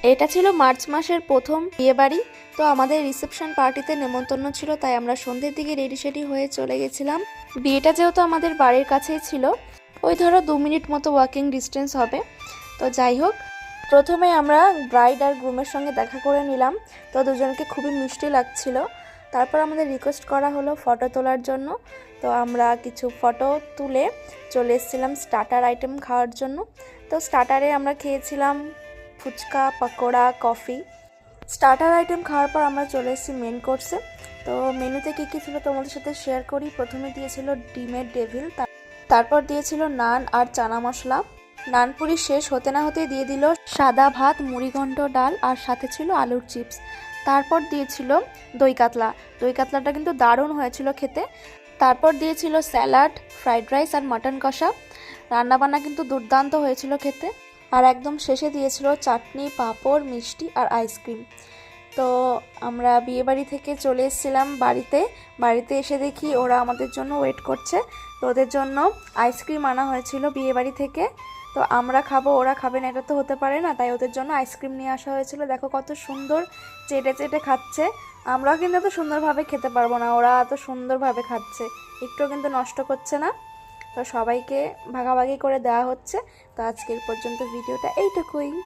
এটা ছিল মার্চ মাসের প্রথম বিয়েবাড়ি। তো আমাদের রিসেপশন পার্টিতে নেমন্তন্ন ছিল, তাই আমরা সন্ধ্যের দিকে রেডি সেডি হয়ে চলে গেছিলাম। বিয়েটা যেহেতু আমাদের বাড়ির কাছেই ছিল, ওই ধরো 2 মিনিট মতো ওয়াকিং ডিস্টেন্স হবে। তো যাই হোক, প্রথমে আমরা ব্রাইড আর গ্রুমের সঙ্গে দেখা করে নিলাম। তো দুজনকে খুবই মিষ্টি লাগছিল। তারপর আমাদের রিকোয়েস্ট করা হলো ফটো তোলার জন্য। তো আমরা কিছু ফটো তুলে চলে এসেছিলাম স্টার্টার আইটেম খাওয়ার জন্য। তো স্টার্টারে আমরা খেয়েছিলাম fuchka, pakora, coffee. Starter item খাওয়ার পর আমরা চলে এসেছি মেন কোর্সে। তো মেনুতে কী কী ছিল তোমাদের সাথে শেয়ার করি। প্রথমে দিয়েছিল ডিমের ডেভিল, তারপর দিয়েছিল নান আর চানা মশলা। নানপুরি শেষ হতে না হতেই দিয়ে দিল সাদা ভাত, মুড়িঘণ্ট, ডাল আর সাথে ছিল আলুর চিপস। তারপর দিয়েছিল দই কাতলা। দই কাতলাটা কিন্তু দারুণ হয়েছিল খেতে। তারপর দিয়েছিল স্যালাড, ফ্রাইড রাইস আর মাটন কষা। রান্নাবান্না কিন্তু দুর্দান্ত হয়েছিল খেতে। আর একদম শেষে দিয়েছিল চাটনি, পাঁপড়, মিষ্টি আর আইসক্রিম। তো আমরা বিয়েবাড়ি থেকে চলে এসেছিলাম বাড়িতে এসে দেখি ওরা আমাদের জন্য ওয়েট করছে। তো ওদের জন্য আইসক্রিম আনা হয়েছিল বিয়েবাড়ি থেকে। তো আমরা খাবো, ওরা খাবে না, এটা তো হতে পারে না, তাই ওদের জন্য আইসক্রিম নিয়ে আসা হয়েছিল। দেখো কত সুন্দর চেটে চেটে খাচ্ছে। আমরাও কিন্তু এত সুন্দরভাবে খেতে পারবো না, ওরা এত সুন্দরভাবে খাচ্ছে, একটুও কিন্তু নষ্ট করছে না। তো সবাইকে ভাগাভাগি করে দেওয়া হচ্ছে। তো আজকের পর্যন্ত ভিডিওটা এইটুকুই।